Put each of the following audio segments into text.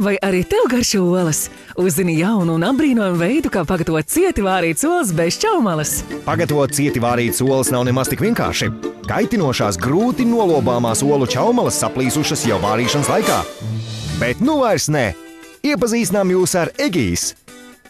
Vai arī tev garšo olas? Uzzini jaunu un apbrīnojumu veidu, kā pagatavot cieti vārītas olas bez čaumalas. Pagatavot cieti vārītas olas nav nemaz tik vienkārši. Kaitinošās, grūti nolobāmās olu čaumalas saplīsušas jau vārīšanas laikā. Bet nu vairs ne! Iepazīstinām jūs ar Egijs.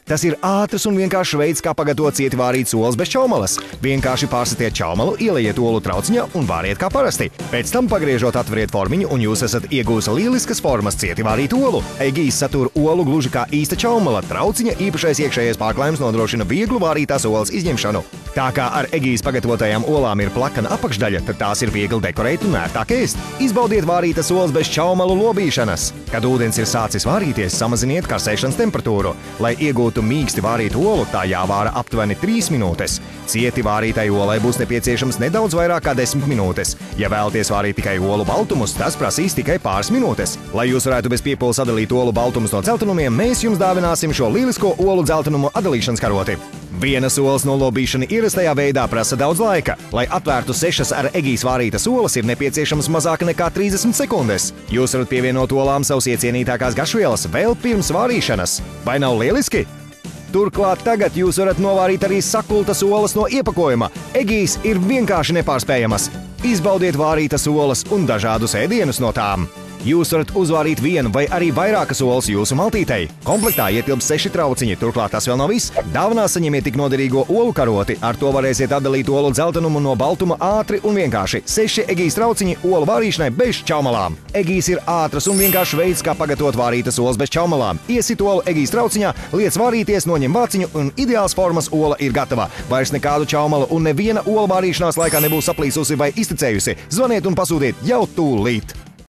Tas ir ātrs un vienkāršs veids, kā pagatavot cieti vārītas olas bez čaumalas. Vienkārši pārsatiet čaumalu, ielejiet olu trauciņā un vāriet kā parasti. Pēc tam pagriežot atveriet formiņu un jūs esat iegūsi lieliskas formas cieti vārītu olu. Egijs satur olu gluži kā īsta čaumala. Trauciņa īpašais iekšējais pārklājums nodrošina vieglu vārītās olas izņemšanu. Tā kā ar Egijs pagatavotajām olām ir plakana apakšdaļa, tad tās ir viegli dekorēt un ērtāk ēst. Izbaudiet vārītas olas bez čaumalu lobīšanas. Kad ūdens ir sācis vārīties, samaziniet karsēšanas temperatūru. Lai iegūtu mīksti vārītu olu, tā jāvāra aptuveni 3 minūtes. Cieti vārītai olai būs nepieciešams nedaudz vairāk kā 10 minūtes. Ja vēlaties vārīt tikai olu baltumus, tas prasīs tikai pāris minūtes. Lai jūs varētu bez piepūles sadalīt olu baltumus no dzeltenumiem, mēs jums dāvināsim šo lielisko olu dzeltenumu atdalīšanas karoti. Vienas olas nolobīšana ierastajā veidā prasa daudz laika. Lai atvērtu 6 ar Egijs vārītas olas, ir nepieciešams mazāk nekā 30 sekundes. Jūs varat pievienot olām savus iecienītākās garšvielas vēl pirms vārīšanas. Vai nav lieliski? Turklāt tagad jūs varat novārīt arī sakultas olas no iepakojuma. Egijs ir vienkārši nepārspējamas. Izbaudiet vārītas olas un dažādus ēdienus no tām. Jūs varat uzvārīt vienu vai arī vairākas olas jūsu maltītei. Komplektā ietilps 6 trauciņi, turklāt tas vēl nav viss. Dāvanā saņemiet tik noderīgo olu karoti. Ar to varēsiet atdalīt olu dzeltenumu no baltuma ātri un vienkārši. 6 Egijs trauciņi olu vārīšanai bez čaumalām. Egijs ir ātrs un vienkāršs veids, kā pagatavot vārītas olas bez čaumalām. Iesit olu Egijs trauciņā, liec vārīties, noņem vāciņu un ideāls formas ola ir gatava. Vairs nekādu čaumalu un neviena ola vārīšanās laikā nebūs saplīsusi vai iztecējusi. Zvaniet un pasūtiet jau tūlīt!